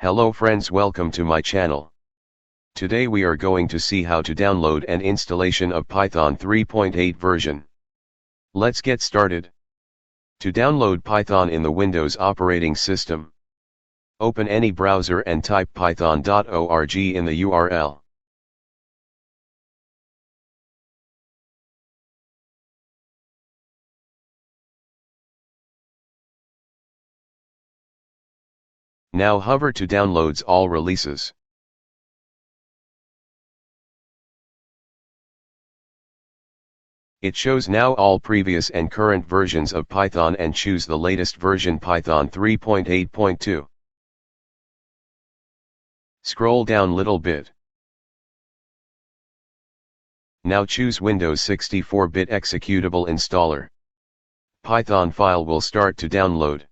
Hello friends, welcome to my channel. Today we are going to see how to download an installation of Python 3.8 version. Let's get started. To download Python in the Windows operating system, open any browser and type python.org in the URL. Now hover to downloads all releases. It shows now all previous and current versions of Python and choose the latest version Python 3.8.2. Scroll down little bit. Now choose Windows 64-bit executable installer. Python file will start to download.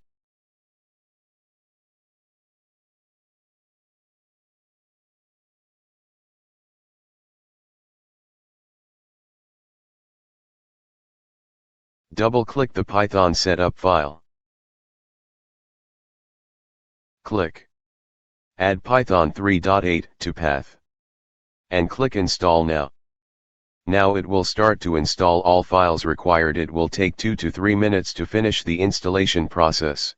Double-click the Python setup file. Click Add Python 3.8 to path. And click Install now. Now it will start to install all files required. It will take 2 to 3 minutes to finish the installation process.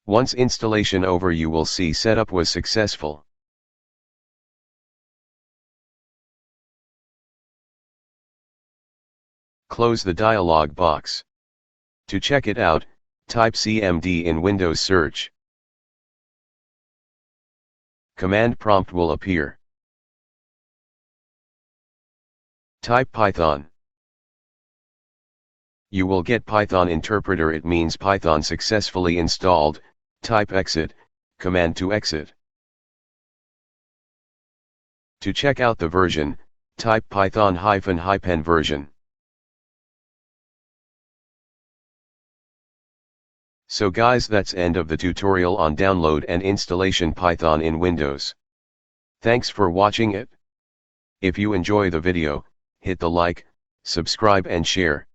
Once installation over, you will see setup was successful. Close the dialog box. To check it out, type cmd in Windows search. Command prompt will appear. Type Python. You will get Python interpreter. It means Python successfully installed. Type exit, command to exit. To check out the version, type Python -" version. So guys, that's end of the tutorial on download and installation Python in Windows. Thanks for watching it. If you enjoy the video, hit the like, subscribe and share.